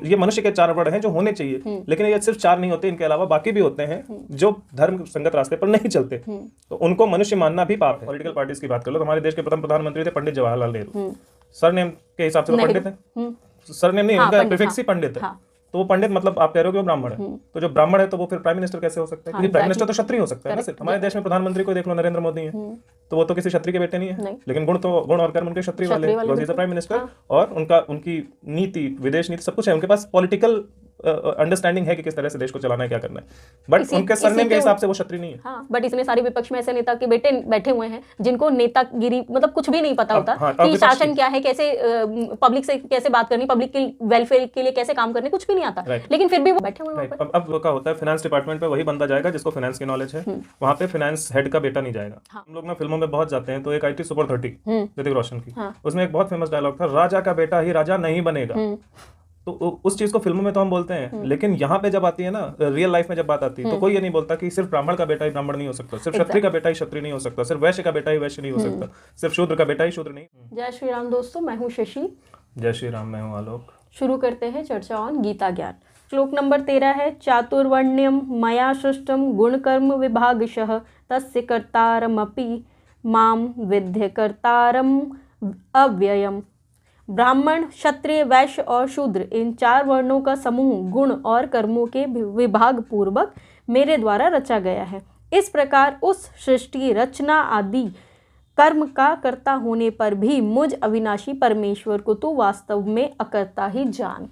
ये मनुष्य के 4 वर्ण हैं जो होने चाहिए, लेकिन ये सिर्फ 4 नहीं होते, इनके अलावा बाकी भी होते हैं जो धर्म संगत रास्ते पर नहीं चलते, तो उनको मनुष्य मानना भी पाप है। पॉलिटिकल पार्टीज की बात कर लो तो हमारे देश के प्रथम प्रधानमंत्री थे पंडित जवाहरलाल नेहरू। सरनेम के हिसाब से तो पंडित है, सरनेम नहीं, उनका प्रीफिक्स ही पंडित है, तो वो पंडित मतलब आप कह रहे हो कि वो ब्राह्मण है, तो जो ब्राह्मण है तो वो फिर प्राइम मिनिस्टर कैसे हो सकता है? क्योंकि प्राइम मिनिस्टर तो क्षत्रिय हो सकता है ना सिर्फ। हमारे देश में प्रधानमंत्री को देख लो, नरेंद्र मोदी है, तो वो तो किसी क्षत्रिय के बेटे नहीं है, लेकिन गुण और कर्म उनके क्षत्रिय वाले, प्राइम मिनिस्टर, और उनकी नीति, विदेश नीति, सब कुछ है, उनके पास पॉलिटिकल अंडरस्टैंडिंग है कि किस तरह से देश को चलाना है, क्या करना है, बट उनके सरनेम के हिसाब से वो क्षत्रिय नहीं है। हाँ, बट इतने सारे विपक्ष में ऐसे नेता के बेटे बैठे हुए हैं जिनको नेतागिरी मतलब कुछ भी नहीं पता होता कि शासन क्या है, कैसे पब्लिक से कैसे बात करनी, पब्लिक के वेलफेयर के लिए कैसे काम करने, कुछ भी नहीं आता, लेकिन फिर भी वो बैठे हुए हैं। अब क्या होता है, फाइनेंस डिपार्टमेंट पे वही बंदा जाएगा जिसको फाइनेंस की नॉलेज है, वहाँ पे फाइनेंस हेड का बेटा नहीं जाएगा। हम लोग ना फिल्मों में बहुत जाते हैं, तो एक आई थी सुपर 30 ऋतिक रोशन की, उसमें एक बहुत फेमस डायलॉग था, राजा का बेटा ही राजा नहीं बनेगा। तो उस चीज को फिल्मों में तो हम बोलते हैं, लेकिन यहाँ पे जब आती है ना रियल लाइफ में जब बात आती है, तो कोई ये नहीं बोलता कि सिर्फ ब्राह्मण का बेटा ही ब्राह्मण नहीं हो सकता, सिर्फ क्षत्रिय का बेटा ही क्षत्रिय नहीं हो सकता, सिर्फ वैश्य का बेटा ही वैश्य नहीं हो सकता, सिर्फ शूद्र का बेटा ही शूद्र नहीं। जय श्री राम दोस्तों, मैं हूँ शशि। जय श्री राम, मैं हूँ आलोक। शुरू करते हैं चर्चा ऑन गीता ज्ञान। श्लोक नंबर 13 है, चातुर्वर्ण्यम मया सृष्टम गुणकर्म विभागशः तस्य कर्तारमपि माम विद्य कर्तारम अव्ययम। ब्राह्मण, क्षत्रिय, वैश्य और शूद्र, इन 4 वर्णों का समूह गुण और कर्मों के विभाग पूर्वक मेरे द्वारा रचा गया है। इस प्रकार उस सृष्टि, रचना आदि कर्म का कर्ता होने पर भी मुझ अविनाशी परमेश्वर को तो वास्तव में अकर्ता ही जान।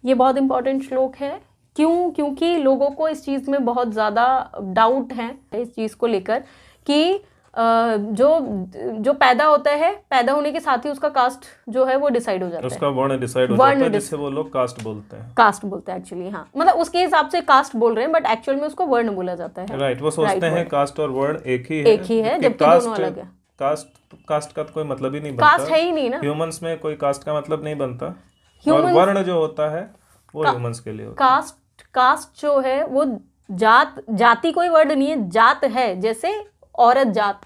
ये बहुत इंपॉर्टेंट श्लोक है। क्यों? क्योंकि लोगों को इस चीज़ में बहुत ज़्यादा डाउट है इस चीज़ को लेकर कि जो पैदा होता है, पैदा होने के साथ ही उसका कास्ट जो है वो डिसाइड हो जाता है, उसका वर्ण डिसाइड हो जाता है, जिससे वो लोग कास्ट बोलते हैं। कास्ट बोलते हैं एक्चुअली, हाँ, मतलब उसके हिसाब से कास्ट बोल रहे हैं, बट एक्चुअल में उसको वर्ण बोला जाता है। राइट, वो सोचते हैं कास्ट और वर्ण एक ही है, जबकि दोनों अलग है। कास्ट का तो कोई मतलब ही नहीं बनता, कास्ट है ही नहीं ना, ह्यूमंस में कोई कास्ट का मतलब नहीं बनता, और वर्ण जो होता है वो ह्यूमंस के लिए होता है। कास्ट जो है वो जाति कोई वर्ड नहीं है, जात है, जैसे औरत जात,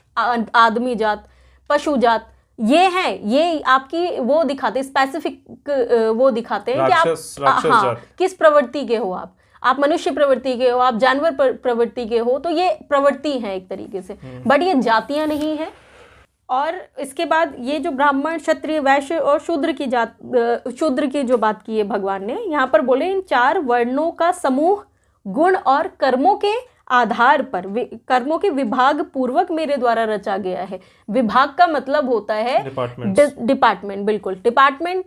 आदमी जात, पशु जात, ये है, ये आपकी वो दिखाते स्पेसिफिक वो दिखाते हैं कि आप किस प्रवृत्ति के हो। आप मनुष्य प्रवृत्ति के हो, आप जानवर प्रवृत्ति के हो, तो ये प्रवृत्ति है एक तरीके से, बट ये जातियां नहीं है। और इसके बाद ये जो ब्राह्मण, क्षत्रिय, वैश्य और शूद्र की जो बात की है भगवान ने, यहाँ पर बोले इन 4 वर्णों का समूह गुण और कर्मों के आधार पर, कर्मों के विभाग पूर्वक मेरे द्वारा रचा गया है। विभाग का मतलब होता है डिपार्टमेंट। बिल्कुल, डिपार्टमेंट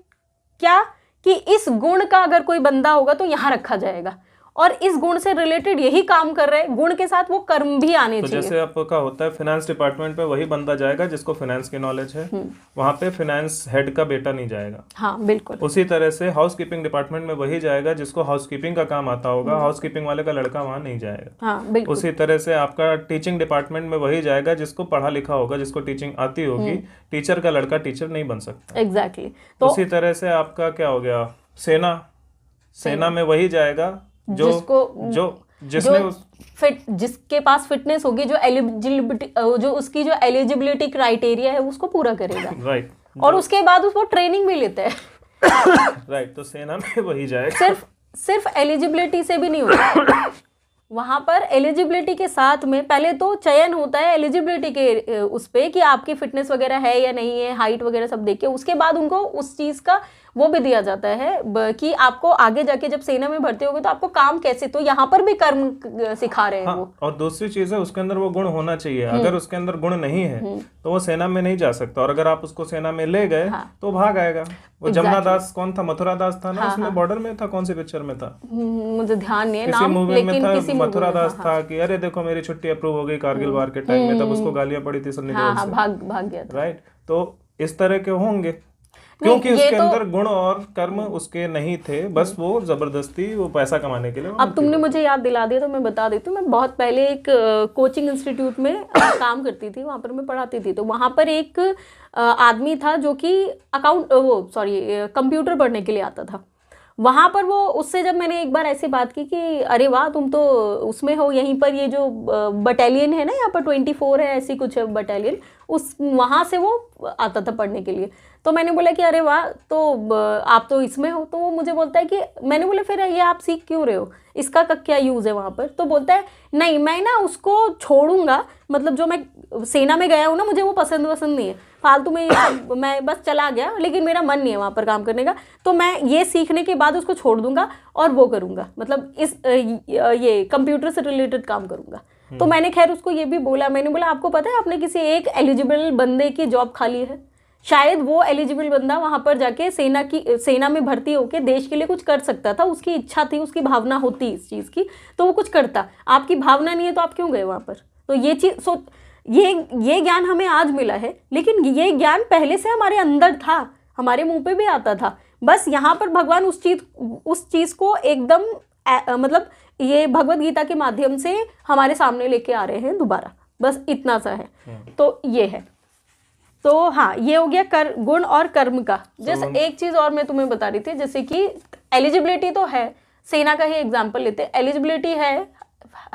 क्या कि इस गुण का अगर कोई बंदा होगा तो यहाँ रखा जाएगा, और इस गुण से रिलेटेड यही काम कर रहे हैं, गुण के साथ वो कर्म भी आने चाहिए। जैसे आपका होता है फाइनेंस डिपार्टमेंट पे वही बंदा जाएगा जिसको फाइनेंस की नॉलेज है, वहाँ पे फाइनेंस हेड का बेटा नहीं जाएगा। हाँ बिल्कुल। उसी तरह से हाउस कीपिंग डिपार्टमेंट में वही जाएगा जिसको हाउस कीपिंग का काम आता होगा, हाउस कीपिंग वाले का लड़का वहाँ नहीं जाएगा। हाँ बिल्कुल। उसी तरह से आपका टीचिंग डिपार्टमेंट में वही जाएगा जिसको पढ़ा लिखा होगा, जिसको टीचिंग आती होगी, टीचर का लड़का टीचर नहीं बन सकता। एग्जैक्टली। तो उसी तरह से आपका क्या हो गया, सेना में वही जाएगा जिसके पास फिटनेस होगी, जो उसकी जो एलिजिबिलिटी क्राइटेरिया है उसको पूरा करेगा। राइट। और उसके बाद उसको ट्रेनिंग भी लेते हैं। राइट, तो सेना में वही जाएगा। सिर्फ एलिजिबिलिटी से भी नहीं होता, वहाँ पर एलिजिबिलिटी के साथ में पहले तो चयन होता है एलिजिबिलिटी के उस पे कि आपकी फिटनेस वगैरह है या नहीं है, हाइट वगैरह सब देख के, उसके बाद उनको उस चीज़ का वो भी दिया जाता है कि आपको आगे जाके जब सेना में भर्ती होगे तो आपको काम कैसे, तो यहाँ पर भी कर्म सिखा रहे हैं। हाँ, वो और दूसरी चीज है उसके अंदर वो गुण होना चाहिए। अगर उसके अंदर गुण नहीं है तो वो सेना में नहीं जा सकता, और अगर आप उसको सेना में ले गए तो भाग आएगा। वो जमुना दास कौन था, मथुरा दास था ना, उसमें बॉर्डर में था, कौन सी पिक्चर में था मुझे ध्यान नहीं है, किसी मूवी में था, मथुरा दास था कि अरे देखो मेरी छुट्टी अप्रूव हो गई कारगिल वार के टाइम में, तब उसको गालियां पड़ी थी सन्नी देओल से, भाग गया था। राइट, तो इस तरह के होंगे क्योंकि उसके अंदर गुण और कर्म उसके नहीं थे, बस वो जबरदस्ती वो पैसा कमाने के लिए। अब तुमने मुझे याद दिला दिया तो मैं बता देती हूँ। मैं बहुत पहले एक कोचिंग इंस्टीट्यूट में काम करती थी, वहाँ पर मैं पढ़ाती थी। तो वहाँ पर एक आदमी था जो कि कंप्यूटर पढ़ने के लिए आता था। वहां पर वो उससे जब मैंने एक बार ऐसी बात की कि अरे वाह तुम तो उसमें हो, यहीं पर ये जो बटालियन है ना यहाँ पर 24 है ऐसी कुछ बटालियन, उस वहां से वो आता था पढ़ने के लिए। तो मैंने बोला कि अरे वाह, तो आप तो इसमें हो। तो वो मुझे बोलता है कि मैंने बोला फिर ये आप सीख क्यों रहे हो, इसका क्या यूज़ है वहाँ पर। तो बोलता है नहीं मैं ना उसको छोड़ूंगा, मतलब जो मैं सेना में गया हूँ ना मुझे वो पसंद नहीं है, फालतू में मैं बस चला गया, लेकिन मेरा मन नहीं है वहाँ पर काम करने का, तो मैं ये सीखने के बाद उसको छोड़ दूंगा और वो करूँगा, मतलब इस ये कंप्यूटर से रिलेटेड काम करूँगा। तो मैंने खैर उसको ये भी बोला, मैंने बोला आपको पता है आपने किसी एक एलिजिबल बंदे की जॉब खाली है, शायद वो एलिजिबल बंदा वहां पर जाके सेना में भर्ती होके देश के लिए कुछ कर सकता था, उसकी इच्छा थी, उसकी भावना होती इस चीज़ की तो वो कुछ करता। आपकी भावना नहीं है तो आप क्यों गए वहां पर। तो ये चीज़ ये ज्ञान हमें आज मिला है, लेकिन ये ज्ञान पहले से हमारे अंदर था, हमारे मुंह पे भी आता था, बस यहाँ पर भगवान उस चीज़ को एकदम मतलब ये भगवत गीता के माध्यम से हमारे सामने लेके आ रहे हैं दोबारा, बस इतना सा है। तो ये है। तो हाँ, ये हो गया गुण और कर्म का। जैसे एक चीज और मैं तुम्हें बता रही थी, जैसे कि एलिजिबिलिटी तो है, सेना का ही एग्जांपल लेते हैं, एलिजिबिलिटी है,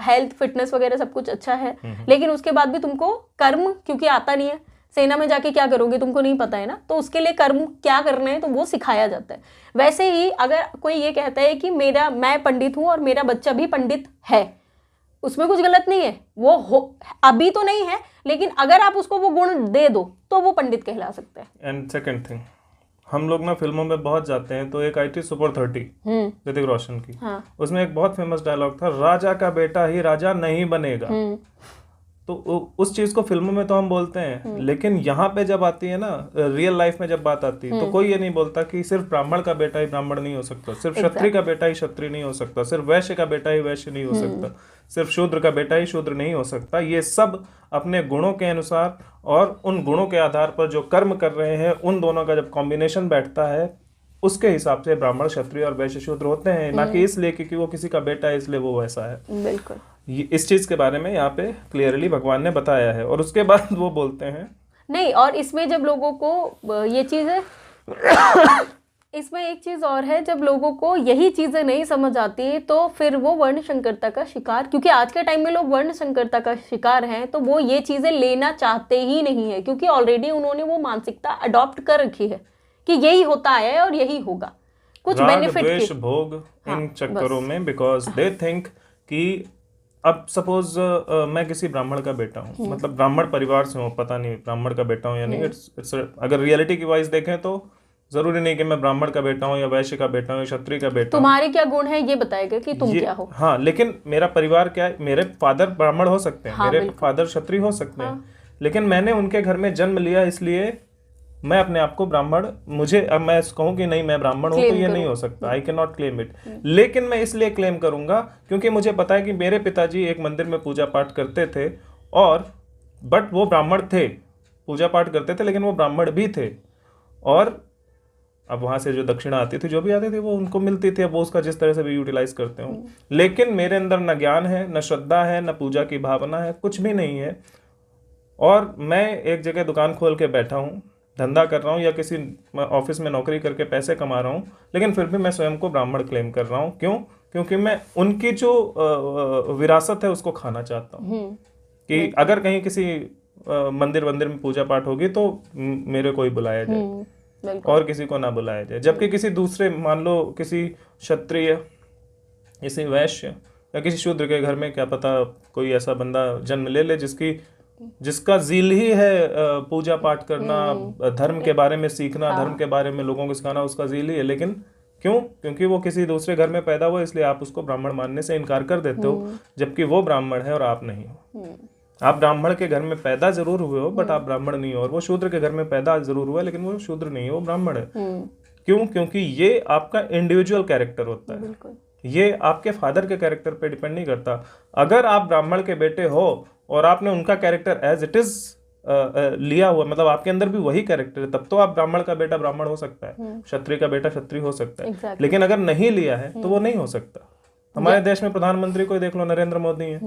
हेल्थ फिटनेस वगैरह सब कुछ अच्छा है, लेकिन उसके बाद भी तुमको कर्म क्योंकि आता नहीं है, सेना में जाके क्या करोगे तुमको नहीं पता है ना, तो उसके लिए कर्म क्या करना है तो वो सिखाया जाता है। वैसे ही अगर कोई ये कहता है कि मैं पंडित हूँ और मेरा बच्चा भी पंडित है, उसमें कुछ गलत नहीं है, वो अभी तो नहीं है, लेकिन अगर आप उसको वो गुण दे दो तो वो पंडित कहला सकता है। एंड सेकंड थिंग, हम लोग ना फिल्मों में बहुत जाते हैं, तो एक आई थी सुपर 30 ऋतिक रोशन की, हाँ। उसमें एक बहुत फेमस डायलॉग था, राजा का बेटा ही राजा नहीं बनेगा। तो उस चीज को फिल्मों में तो हम बोलते हैं, लेकिन यहाँ पे जब आती है ना रियल लाइफ में जब बात आती है, तो कोई ये नहीं बोलता कि सिर्फ ब्राह्मण का बेटा ही ब्राह्मण नहीं हो सकता, सिर्फ क्षत्रिय का बेटा ही क्षत्रिय नहीं हो सकता, सिर्फ वैश्य का बेटा ही वैश्य नहीं हो सकता, सिर्फ शूद्र का बेटा ही शूद्र नहीं हो सकता। ये सब अपने गुणों के अनुसार और उन गुणों के आधार पर जो कर्म कर रहे हैं, उन दोनों का जब कॉम्बिनेशन बैठता है, उसके हिसाब से ब्राह्मण क्षत्रिय और वैश्य शूद्र होते हैं, ना कि इसलिए क्योंकि वो किसी का बेटा है इसलिए वो वैसा है। बिल्कुल, इस चीज के बारे में यहाँ पे क्लियरली भगवान ने बताया है। और उसके बाद वो बोलते हैं नहीं, और इसमें जब लोगों को ये चीज है इसमें एक चीज और है, जब लोगों को यही चीजें नहीं समझ आती तो फिर वो वर्ण संकरता का शिकार, क्योंकि आज के टाइम में लोग वर्ण संकरता का शिकार हैं, तो वो ये चीजें लेना चाहते ही नहीं है, क्योंकि ऑलरेडी उन्होंने वो मानसिकता अडॉप्ट कर रखी है कि यही होता है और यही होगा, कुछ बेनिफिट भोग इन चक्करों में, बिकॉज दे थिंक कि अब सपोज मैं किसी ब्राह्मण का बेटा हूँ, मतलब ब्राह्मण परिवार से हूँ, पता नहीं ब्राह्मण का बेटा हूँ या नहीं, इट्स अगर रियलिटी की वाइज देखें तो जरूरी नहीं कि मैं ब्राह्मण का बेटा हूँ या वैश्य का बेटा हूँ या क्षत्रिय का बेटा हूँ। तुम्हारे क्या गुण है ये बताएगा कि तुम क्या हो। हाँ, लेकिन मेरा परिवार क्या है, मेरे फादर ब्राह्मण हो सकते हैं, मेरे फादर क्षत्रिय हो सकते हैं, लेकिन मैंने उनके घर में जन्म लिया, इसलिए मैं अपने आप को ब्राह्मण, मुझे अब मैं कहूँ कि नहीं मैं ब्राह्मण हूँ तो ये नहीं हो सकता, I can not claim it. लेकिन मैं इसलिए क्लेम करूंगा क्योंकि मुझे पता है कि मेरे पिताजी एक मंदिर में पूजा पाठ करते थे, और बट वो ब्राह्मण थे, पूजा पाठ करते थे लेकिन वो ब्राह्मण भी थे, और अब वहाँ से जो दक्षिणा आती थी, जो भी आती थी वो उनको मिलती थी, अब वो उसका जिस तरह से भी यूटिलाइज करते हो। लेकिन मेरे अंदर न ज्ञान है, न श्रद्धा है, न पूजा की भावना है, कुछ भी नहीं है, और मैं एक जगह दुकान खोल के बैठा हूँ, धंधा कर रहा हूँ या किसी ऑफिस में नौकरी करके पैसे कमा रहा हूँ, लेकिन फिर भी मैं स्वयं को ब्राह्मण क्लेम कर रहा हूँ। क्यों? क्योंकि मैं उनकी जो विरासत है उसको खाना चाहता हूँ, कि अगर कहीं किसी मंदिर में पूजा पाठ होगी तो मेरे को ही बुलाया जाए और किसी को ना बुलाया जाए, जबकि किसी दूसरे, मान लो किसी क्षत्रिय, किसी वैश्य या किसी शूद्र के घर में क्या पता कोई ऐसा बंदा जन्म ले जिसका ज़ील ही है पूजा पाठ करना, धर्म के बारे में सीखना, धर्म के बारे में लोगों को सिखाना, उसका ज़ील ही है। लेकिन क्यों? क्योंकि वो किसी दूसरे घर में पैदा हुआ, इसलिए आप उसको ब्राह्मण मानने से इनकार कर देते हो, जबकि वो ब्राह्मण है और आप नहीं हो। आप ब्राह्मण के घर में पैदा जरूर हुए हो बट आप ब्राह्मण नहीं हो, और वो शूद्र के घर में पैदा जरूर हुआ लेकिन वो शूद्र नहीं है, वो ब्राह्मण है। क्यों? क्योंकि ये आपका इंडिविजुअल कैरेक्टर होता है, ये आपके फादर के कैरेक्टर पे डिपेंड नहीं करता। अगर आप ब्राह्मण के बेटे हो और आपने उनका कैरेक्टर एज इट इज लिया हुआ, मतलब आपके अंदर भी वही कैरेक्टर है, तब तो आप ब्राह्मण का बेटा ब्राह्मण हो सकता है, क्षत्रिय का बेटा क्षत्रिय हो सकता है। लेकिन अगर नहीं लिया है तो वो नहीं हो सकता। हमारे देश में प्रधानमंत्री को देख लो, नरेंद्र मोदी है,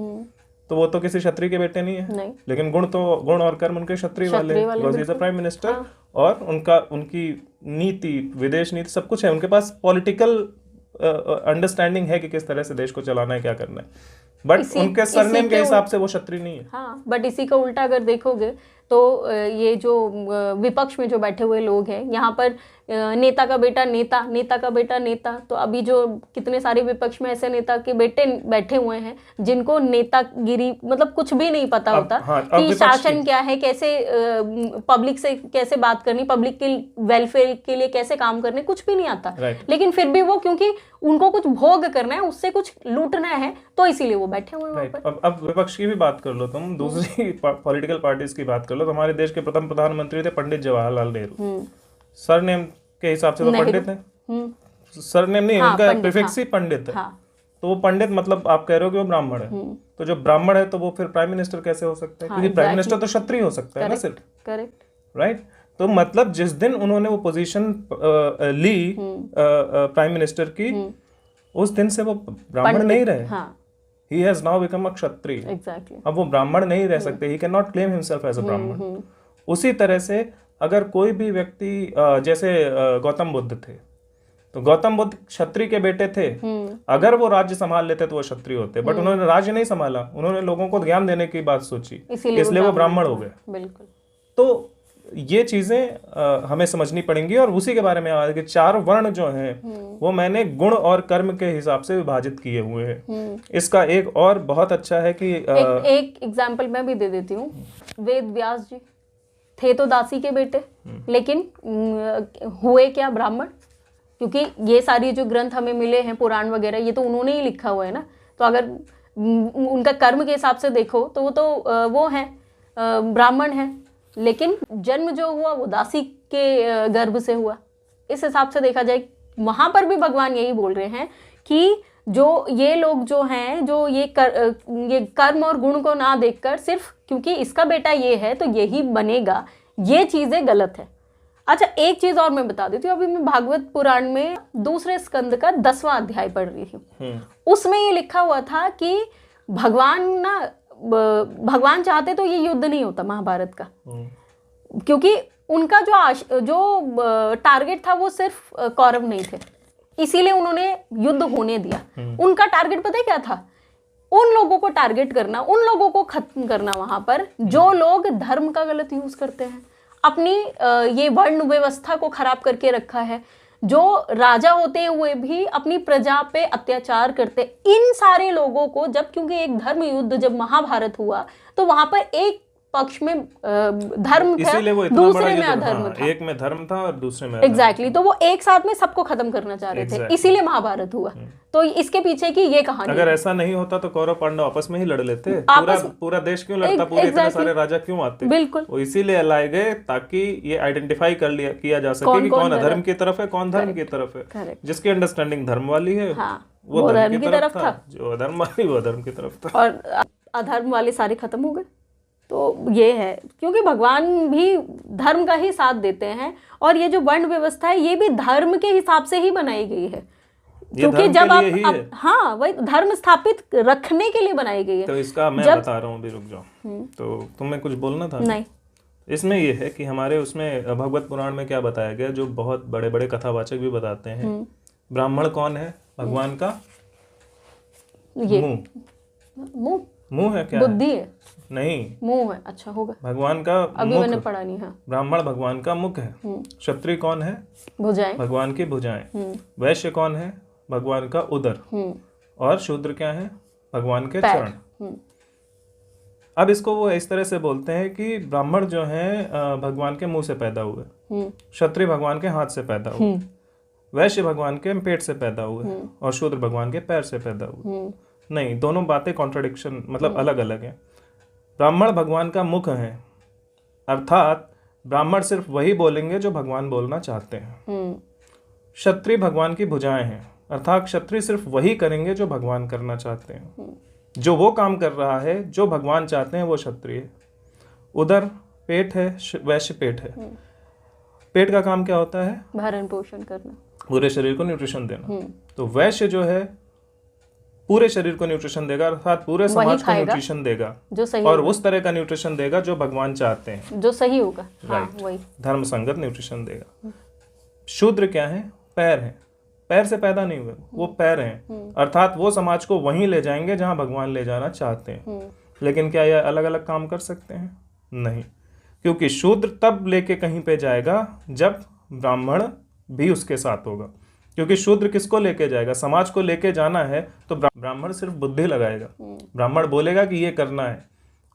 तो वो तो किसी क्षत्रिय के बेटे नहीं है, लेकिन गुण और कर्म उनके क्षत्रिय वाले, because he is a prime minister, और उनकी नीति, विदेश नीति, सब कुछ है उनके पास, पॉलिटिकल अंडरस्टैंडिंग है कि किस तरह से देश को चलाना है, क्या करना है, बट उनके सरनेम के हिसाब से वो क्षत्रिय नहीं है। हाँ, बट इसी का उल्टा अगर देखोगे तो ये जो विपक्ष में जो बैठे हुए लोग हैं, यहाँ पर नेता का बेटा नेता, नेता का बेटा नेता, तो अभी जो कितने सारे विपक्ष में ऐसे नेता के बेटे बैठे हुए हैं जिनको नेतागिरी मतलब कुछ भी नहीं पता होता कि शासन क्या है, कैसे पब्लिक से कैसे बात करनी, पब्लिक के वेलफेयर के लिए कैसे काम करने, कुछ भी नहीं आता। लेकिन फिर भी वो, क्योंकि उनको कुछ भोग करना है, उससे कुछ लूटना है, तो इसीलिए वो बैठे हुए हैं। अब विपक्ष की भी बात कर लो तुम, दूसरी पॉलिटिकल पार्टीज की बात कर लो, तो हमारे देश के प्रथम प्रधानमंत्री थे पंडित जवाहरलाल नेहरू। सरनेम के हिसाब से तो पंडित है, सरनेम नहीं, उनका प्रीफिक्स ही पंडित है। तो वो पंडित मतलब आप कह रहे हो कि वो ब्राह्मण है, तो जो ब्राह्मण है तो वो फिर प्राइम मिनिस्टर कैसे हो सकता है? क्योंकि प्राइम मिनिस्टर तो क्षत्रिय हो सकता है ना सिर्फ। Correct, right. तो मतलब जिस दिन उन्होंने वो पोजीशन ली प्राइम मिनिस्टर की, उस दिन से वो ब्राह्मण नहीं रहे। He has now become a Kshatriya. Exactly. अब वो ब्राह्मण नहीं रह सकते, he cannot claim himself as a ब्राह्मण। उसी तरह से अगर कोई भी व्यक्ति जैसे गौतम बुद्ध थे, तो गौतम बुद्ध क्षत्रिय के बेटे थे, अगर वो राज्य संभाल लेते तो वो क्षत्रिय होते, बट उन्होंने राज्य नहीं संभाला, उन्होंने लोगों को ज्ञान देने की बात सोची, इसलिए वो ब्राह्मण हो गए। बिल्कुल। तो ये चीजें हमें समझनी पड़ेंगी, और उसी के बारे में आया कि 4 वर्ण जो हैं वो मैंने गुण और कर्म के हिसाब से विभाजित किए हुए हैं। इसका एक और बहुत अच्छा है कि एक एग्जाम्पल मैं भी दे देती हूँ। वेद व्यास जी थे तो दासी के बेटे, लेकिन हुए क्या? ब्राह्मण। क्योंकि ये सारी जो ग्रंथ हमें मिले हैं, पुराण वगैरह, ये तो उन्होंने ही लिखा हुआ है ना। तो अगर उनका कर्म के हिसाब से देखो तो वो तो वो है, ब्राह्मण है, लेकिन जन्म जो हुआ वो दासी के गर्भ से हुआ। इस हिसाब से देखा जाए, वहां पर भी भगवान यही बोल रहे हैं कि जो ये लोग जो हैं, जो ये कर्म और गुण को ना देखकर सिर्फ क्योंकि इसका बेटा ये है तो यही बनेगा, ये चीजें गलत है। अच्छा, एक चीज और मैं बता देती हूँ। अभी मैं भागवत पुराण में 2 स्कंद का 10वां अध्याय पढ़ रही हूँ। उसमें ये लिखा हुआ था कि भगवान चाहते तो ये युद्ध नहीं होता महाभारत का, क्योंकि उनका जो टारगेट था वो सिर्फ कौरव नहीं थे, इसीलिए उन्होंने युद्ध होने दिया। उनका टारगेट पता है क्या था? उन लोगों को टारगेट करना, उन लोगों को खत्म करना वहां पर जो लोग धर्म का गलत यूज करते हैं, अपनी ये वर्ण व्यवस्था को खराब करके रखा है, जो राजा होते हुए भी अपनी प्रजा पे अत्याचार करते। इन सारे लोगों को जब, क्योंकि एक धर्म युद्ध जब महाभारत हुआ तो वहां पर एक पक्ष में धर्म था, दूसरे में अधर्म था। एक में धर्म था और दूसरे में एग्जैक्टली। तो वो एक साथ में सबको खत्म करना चाह रहे थे, इसीलिए महाभारत हुआ। तो इसके पीछे की ये कहानी। अगर ऐसा नहीं होता तो कौरव पांडव आपस में ही लड़ लेते, पूरा देश क्यों लड़ता, पूरे इतने सारे राजा क्यों आते? बिल्कुल, वो इसीलिए लाए गए ताकि ये आइडेंटिफाई किया जा सके कि कौन अधर्म की तरफ है, कौन धर्म की तरफ है। जिसकी अंडरस्टैंडिंग धर्म वाली है वो धर्म की तरफ था, जो अधर्म वाली वो अधर्म की तरफ था, और अधर्म वाले सारे खत्म हो गए। तो ये है, क्योंकि भगवान भी धर्म का ही साथ देते हैं, और ये जो वर्ण व्यवस्था है ये भी धर्म के हिसाब से ही बनाई गई है, क्योंकि जब आप हाँ, वही धर्म स्थापित रखने के लिए बनाई गई है। तो इसका मैं बता रहा हूँ, अभी रुक जाओ। तो तुम्हें कुछ बोलना था? नहीं, इसमें ये है कि हमारे उसमें भगवत पुराण में क्या बताया गया, जो बहुत बड़े बड़े कथावाचक भी बताते हैं। ब्राह्मण कौन है? भगवान का मुंह है, क्या बुद्धि है? नहीं, मुंह है। अच्छा, होगा भगवान का अभी मैंने पढ़ा नहीं। हाँ, ब्राह्मण भगवान का मुख है। क्षत्रिय कौन है? भुजाएं, भगवान की भुजाएं। वैश्य कौन है? भगवान का उदर। और शूद्र क्या है? भगवान के चरण। अब इसको वो इस तरह से बोलते हैं कि ब्राह्मण जो है भगवान के मुंह से पैदा हुए, क्षत्रिय भगवान के हाथ से पैदा हुए, वैश्य भगवान के पेट से पैदा हुए, और शूद्र भगवान के पैर से पैदा हुए। नहीं, दोनों बातें कॉन्ट्रडिक्शन, मतलब अलग अलग है। ब्राह्मण भगवान का मुख है, अर्थात ब्राह्मण सिर्फ वही बोलेंगे जो भगवान बोलना चाहते हैं। क्षत्रिय भगवान की भुजाएं हैं, अर्थात क्षत्रिय सिर्फ वही करेंगे जो भगवान करना चाहते हैं। जो वो काम कर रहा है जो भगवान चाहते हैं वो क्षत्रिय है। उदर पेट है, वैश्य पेट है। पेट का काम क्या होता है? भरण पोषण करना, पूरे शरीर को न्यूट्रिशन देना। तो वैश्य जो है पूरे शरीर को न्यूट्रिशन देगा, अर्थात पूरे समाज को न्यूट्रिशन देगा, जो सही और उस तरह का न्यूट्रिशन देगा जो भगवान चाहते हैं, जो सही होगा। हाँ, वही धर्म संगत न्यूट्रिशन देगा। शूद्र क्या है? पैर है। पैर से पैदा नहीं हुए, वो पैर हैं, अर्थात वो समाज को वहीं ले जाएंगे जहां भगवान ले जाना चाहते हैं। लेकिन क्या ये अलग अलग काम कर सकते हैं? नहीं, क्योंकि शूद्र तब लेके कहीं पे जाएगा जब ब्राह्मण भी उसके साथ होगा। क्योंकि शूद्र किसको लेके जाएगा? समाज को लेके जाना है तो ब्राह्मण सिर्फ बुद्धि लगाएगा, ब्राह्मण बोलेगा कि ये करना है,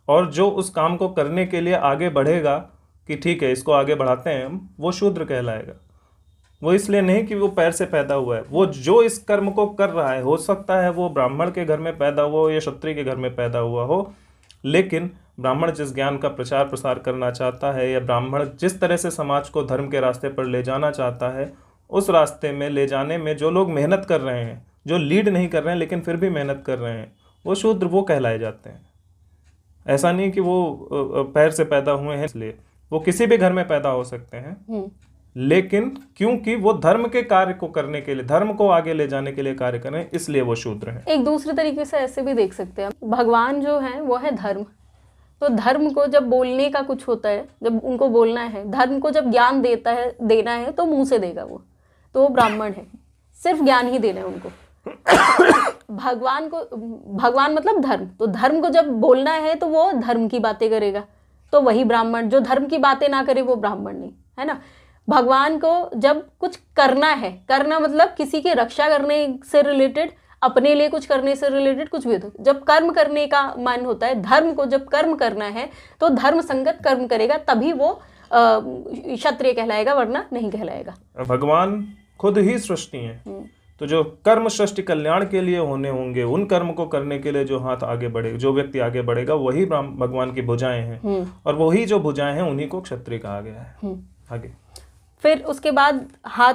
और जो उस काम को करने के लिए आगे बढ़ेगा कि ठीक है इसको आगे बढ़ाते हैं हम, वो शूद्र कहलाएगा। वो इसलिए नहीं कि वो पैर से पैदा हुआ है, वो जो इस कर्म को कर रहा है, हो सकता है वो ब्राह्मण के घर में पैदा हुआ हो या क्षत्रिय के घर में पैदा हुआ हो, लेकिन ब्राह्मण जिस ज्ञान का प्रचार प्रसार करना चाहता है या ब्राह्मण जिस तरह से समाज को धर्म के रास्ते पर ले जाना चाहता है, उस रास्ते में ले जाने में जो लोग मेहनत कर रहे हैं, जो लीड नहीं कर रहे हैं लेकिन फिर भी मेहनत कर रहे हैं, वो शूद्र वो कहलाए जाते हैं। ऐसा नहीं कि वो पैर से पैदा हुए हैं, इसलिए वो किसी भी घर में पैदा हो सकते हैं, लेकिन क्योंकि वो धर्म के कार्य को करने के लिए, धर्म को आगे ले जाने के लिए कार्य कर रहे हैं, इसलिए वो शूद्र हैं। एक दूसरे तरीके से ऐसे भी देख सकते हैं, भगवान जो है वो है धर्म। तो धर्म को जब बोलने का कुछ होता है, जब उनको बोलना है, धर्म को जब ज्ञान देना है तो मुंह से देगा वो, तो वो ब्राह्मण है, सिर्फ ज्ञान ही देना है उनको। भगवान मतलब धर्म, तो धर्म को जब बोलना है तो वो धर्म की बातें करेगा, तो वही ब्राह्मण। जो धर्म की बातें ना करे वो ब्राह्मण नहीं है ना। भगवान को जब कुछ करना है, करना मतलब किसी की रक्षा करने से रिलेटेड, अपने लिए कुछ करने से रिलेटेड कुछ भी होता है, जब कर्म करने का मन होता है, धर्म को जब कर्म करना है तो धर्म संगत कर्म करेगा, तभी वो क्षत्रिय कहलाएगा, वरना नहीं कहलाएगा। भगवान खुद ही सृष्टि है, तो जो कर्म सृष्टि कल्याण के लिए होने होंगे, उन कर्म को करने के लिए जो हाथ आगे बढ़ेगा, जो व्यक्ति आगे बढ़ेगा, वही भगवान की भुजाएं हैं, और वही जो भुजाएं हैं उन्हीं को क्षत्रिय कहा गया है। आगे फिर उसके बाद हाथ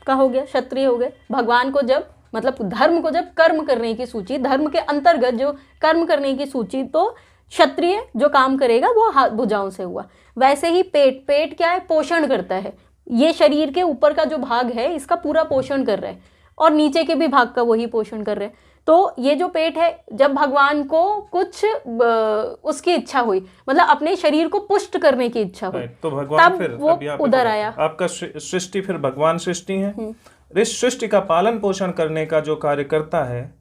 का हो गया, क्षत्रिय हो गए। भगवान को जब मतलब धर्म को जब कर्म करने की सूची, धर्म के अंतर्गत जो कर्म करने की सूची, तो क्षत्रिय जो काम करेगा वो हाथ भुजाओं से हुआ। वैसे ही पेट क्या है? पोषण करता है। ये शरीर के ऊपर का जो भाग है इसका पूरा पोषण कर रहा है, और नीचे के भी भाग का वही पोषण कर रहे हैं। तो ये जो पेट है, जब भगवान को कुछ उसकी इच्छा हुई, मतलब अपने शरीर को पुष्ट करने की इच्छा हुई, तो भगवान तब फिर वो उधर आया। आपका सृष्टि फिर भगवान सृष्टि है। इस सृष्टि का पालन पोषण करने का जो कार्य करता है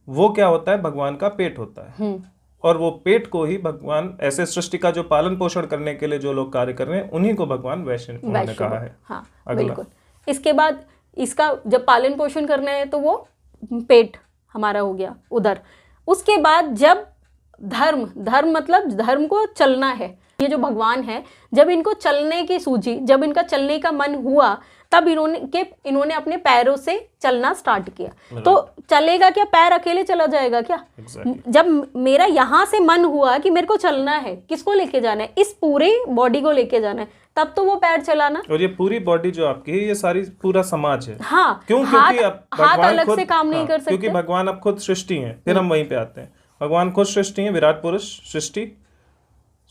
वो क्या होता है? भगवान का पेट होता है। और वो पेट को ही भगवान, ऐसे सृष्टि का जो पालन पोषण करने के लिए जो लोग कार्य कर रहे हैं, उन्हीं को भगवान वैश्य उन्होंने कहा है। हाँ, बिल्कुल। इसके बाद इसका जब पालन पोषण करना है तो वो पेट हमारा हो गया उधर। उसके बाद जब धर्म मतलब धर्म को चलना है, ये जो भगवान है, जब इनको चलने की सूझी, जब इनका चलने का मन हुआ, तब इन्होंने अपने पैरों से चलना स्टार्ट किया। तो चलेगा क्या? पैर अकेले चला जाएगा क्या? जब मेरा यहाँ से मन हुआ कि मेरे को चलना है, किसको लेके जाना है? इस पूरे बॉडी को लेके जाना है, तब तो वो पैर चलाना। और ये पूरी बॉडी जो आपकी है, ये सारी पूरा समाज है। हाँ, क्योंकि हाथ अलग से काम नहीं कर सकते, क्योंकि भगवान अब खुद सृष्टि है। फिर हम वहीं पे आते हैं, भगवान खुद सृष्टि है, विराट पुरुष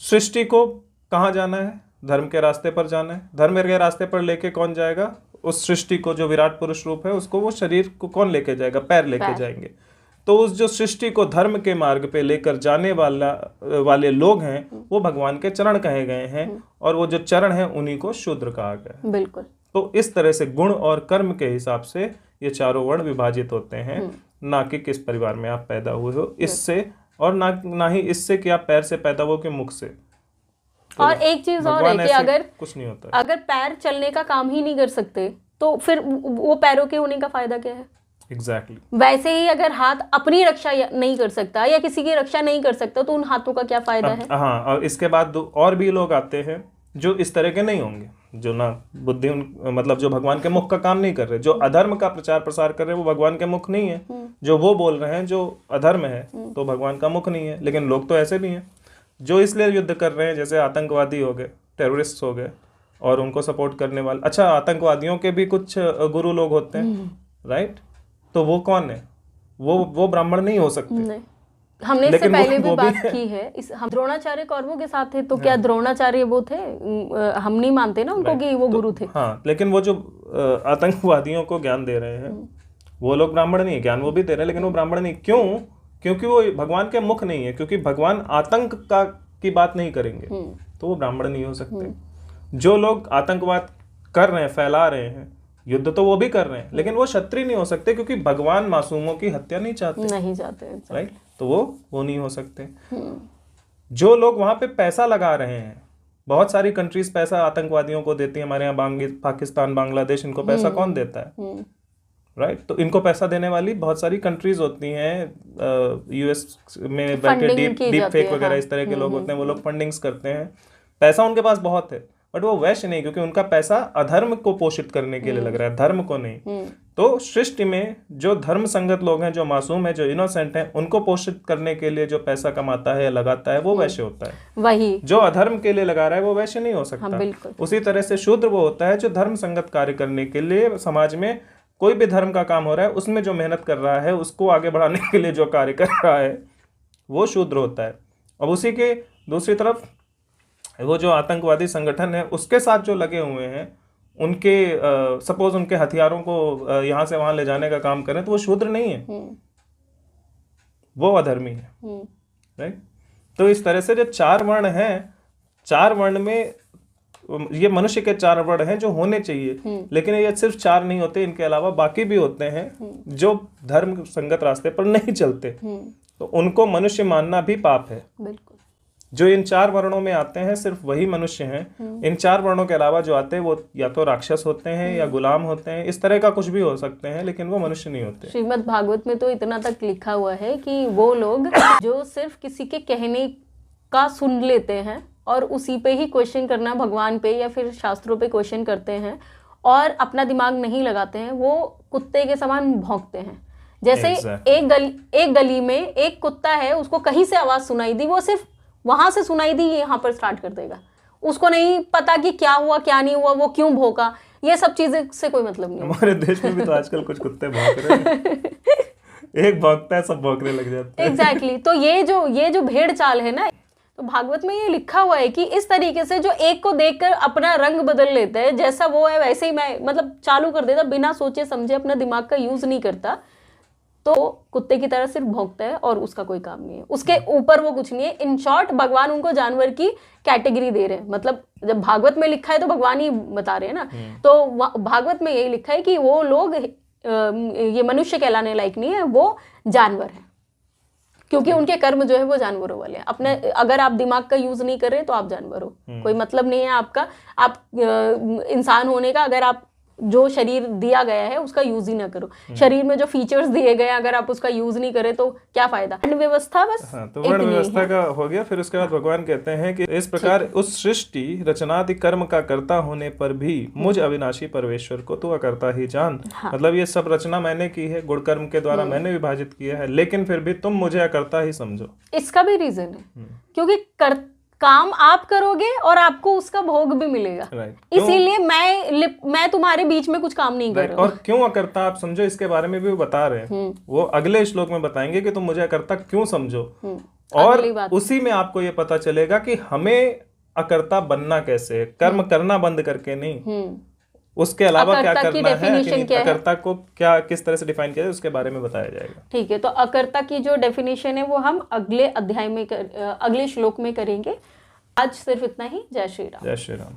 सृष्टि को कहाँ जाना है? धर्म के रास्ते पर जाना है। धर्म के रास्ते पर लेके कौन जाएगा? उस सृष्टि को, जो विराट पुरुष रूप है, उसको, वो शरीर को कौन लेके जाएगा? पैर लेके जाएंगे। तो उस जो सृष्टि को धर्म के मार्ग पे लेकर जाने वाले लोग हैं, वो भगवान के चरण कहे गए हैं, और वो जो चरण हैं उन्हीं को शूद्र कहा गया है। बिल्कुल। तो इस तरह से गुण और कर्म के हिसाब से ये चारों वर्ण विभाजित होते हैं, ना कि किस परिवार में आप पैदा हुए हो इससे, और ना ही इससे कि आप पैर से पैदा हो कि मुख से। तो और एक चीज और है कि अगर कुछ नहीं होता है। अगर पैर चलने का काम ही नहीं कर सकते तो फिर वो पैरों के होने का फायदा क्या है? एग्जैक्टली। वैसे ही अगर हाथ अपनी रक्षा नहीं कर सकता या किसी की रक्षा नहीं कर सकता, तो उन हाथों का क्या फायदा है? हाँ, और इसके बाद और भी लोग आते हैं जो इस तरह के नहीं होंगे, जो ना बुद्धि मतलब जो भगवान के मुख का काम नहीं कर रहे, जो अधर्म का प्रचार प्रसार कर रहे हैं, वो भगवान के मुख नहीं है। जो वो बोल रहे हैं जो अधर्म है, तो भगवान का मुख नहीं है। लेकिन लोग तो ऐसे भी हैं जो इसलिए युद्ध कर रहे हैं, जैसे आतंकवादी हो गए, टेररिस्ट हो गए, और उनको सपोर्ट करने वाले। अच्छा, आतंकवादियों के भी कुछ गुरु लोग होते हैं, राइट? तो वो कौन है? वो ब्राह्मण नहीं हो सकते। नहीं। हमने इससे पहले भी बात की है। हम द्रोणाचार्य कौरवों के साथ थे, तो क्या द्रोणाचार्य वो थे? हम नहीं मानते ना उनको कि वो गुरु थे। हाँ, लेकिन वो जो आतंकवादियों को ज्ञान दे रहे हैं, वो लोग ब्राह्मण नहीं है। ज्ञान वो भी दे रहे हैं, लेकिन वो ब्राह्मण नहीं। क्यों? क्योंकि वो भगवान के मुख नहीं है। क्योंकि भगवान आतंक की बात नहीं करेंगे, तो वो ब्राह्मण नहीं हो सकते। जो लोग आतंकवाद कर रहे हैं, फैला रहे हैं, युद्ध तो वो भी कर रहे हैं, लेकिन वो क्षत्रिय नहीं हो सकते क्योंकि भगवान मासूमों की हत्या नहीं चाहते, नहीं चाहते, राइट। तो वो नहीं हो सकते। जो लोग वहां पे पैसा लगा रहे हैं, बहुत सारी कंट्रीज पैसा आतंकवादियों को देती है, हमारे यहाँ पाकिस्तान, बांग्लादेश, इनको पैसा कौन देता है, राइट। तो इनको पैसा देने वाली बहुत सारी कंट्रीज होती हैं, यूएस में बैठे डीप फेक वगैरह इस तरह के लोग होते हैं, वो लोग फंडिंग्स करते हैं, पैसा उनके पास बहुत है, बट वो वैश्य नहीं, क्योंकि उनका पैसा अधर्म को पोषित करने के लिए लग रहा है, धर्म को नहीं। तो सृष्टि में जो धर्म संगत लोग हैं, जो मासूम हैं, जो इनोसेंट हैं, उनको पोषित करने के लिए जो पैसा कमाता है या लगाता है वो वैश्य होता है। वही जो अधर्म के लिए लगा रहा है वो वैश्य नहीं हो सकता। बिल्कुल। उसी तरह से शूद्र वो होता है जो धर्म संगत कार्य करने के लिए, समाज में कोई भी धर्म का काम हो रहा है उसमें जो मेहनत कर रहा है, उसको आगे बढ़ाने के लिए जो कार्य कर रहा है, वो शूद्र होता है। अब उसी के दूसरी तरफ वो जो आतंकवादी संगठन है उसके साथ जो लगे हुए हैं, उनके सपोज उनके हथियारों को यहाँ से वहां ले जाने का काम करें, तो वो शूद्र नहीं है, वो अधर्मी है, राइट। तो इस तरह से जो 4 वर्ण हैं, 4 वर्ण में ये मनुष्य के 4 वर्ण हैं जो होने चाहिए, लेकिन ये सिर्फ 4 नहीं होते, इनके अलावा बाकी भी होते हैं जो धर्म संगत रास्ते पर नहीं चलते, तो उनको मनुष्य मानना भी पाप है। बिल्कुल। जो इन 4 वर्णों में आते हैं सिर्फ वही मनुष्य हैं। इन 4 वर्णों के अलावा जो आते हैं वो या तो राक्षस होते हैं या गुलाम होते हैं, इस तरह का कुछ भी हो सकते हैं, लेकिन वो मनुष्य नहीं होते। श्रीमद् भागवत में तो इतना तक लिखा हुआ है कि वो लोग जो सिर्फ किसी के कहने का सुन लेते हैं और उसी पे ही क्वेश्चन करना, भगवान पे या फिर शास्त्रों पे क्वेश्चन करते हैं और अपना दिमाग नहीं लगाते हैं, वो कुत्ते के समान भौंकते हैं। जैसे एक गली में एक कुत्ता है, उसको कहीं से आवाज सुनाई दी, वो सिर्फ वहां से सुनाई दी, यहाँ पर स्टार्ट कर देगा। उसको नहीं पता कि क्या हुआ क्या नहीं हुआ, वो क्यों भौंका, ये सब चीजें से कोई मतलब नहीं। हमारे देश में भी तो आजकल कुछ कुत्ते भौंक रहे हैं। एक भौंकता है सब भौंकने लग जाते हैं। एग्जैक्टली। तो ये जो भेड़ चाल है ना, तो भागवत में ये लिखा हुआ है कि इस तरीके से जो एक को देखकर अपना रंग बदल लेता है, जैसा वो है वैसे ही मैं मतलब चालू कर देता, बिना सोचे समझे, अपना दिमाग का यूज नहीं करता, तो कुत्ते की तरह सिर्फ भौंकता है और उसका कोई काम नहीं है, उसके ऊपर वो कुछ नहीं है। इन शॉर्ट भगवान उनको जानवर की कैटेगरी दे रहे हैं, मतलब जब भागवत में लिखा है तो भगवान ही बता रहे हैं ना, तो भागवत में यही लिखा है कि वो लोग ये मनुष्य कहलाने लायक नहीं है, वो जानवर है, क्योंकि उनके कर्म जो है वो जानवरों वाले हैं। अपने अगर आप दिमाग का यूज नहीं कर रहे तो आप जानवर हो, कोई मतलब नहीं है आपका, आप इंसान होने का। अगर आप जो शरीर दिया गया है उसका यूज ही ना करो, शरीर में जो फीचर्स दिए गए हैं अगर आप उसका यूज नहीं करें तो क्या फायदा। वर्ण व्यवस्था बस तो वर्ण व्यवस्था का हो गया। फिर उसके बाद भगवान कहते हैं कि इस प्रकार उस सृष्टि रचनादि कर्म का कर्ता होने पर भी मुझ अविनाशी परमेश्वर को तू अकर्ता ही जान। मतलब ये सब रचना मैंने की है, गुण कर्म के द्वारा मैंने विभाजित किया है, लेकिन फिर भी तुम मुझे अकर्ता ही समझो। इसका भी रीजन है क्योंकि काम आप करोगे और आपको उसका भोग भी मिलेगा, इसीलिए मैं तुम्हारे बीच में कुछ काम नहीं कर रहा हूं। और क्यों अकर्ता आप समझो, इसके बारे में भी वो बता रहे हैं, वो अगले श्लोक में बताएंगे कि तुम मुझे अकर्ता क्यों समझो, और उसी में आपको ये पता चलेगा कि हमें अकर्ता बनना कैसे है, कर्म करना बंद करके नहीं, उसके अलावा क्या करना है, अकर्ता को क्या किस तरह से डिफाइन किया जाए उसके बारे में बताया जाएगा। ठीक है, तो अकर्ता की जो डेफिनेशन है वो हम अगले अध्याय में अगले श्लोक में करेंगे। आज सिर्फ इतना ही। जय श्री राम। जय श्री राम।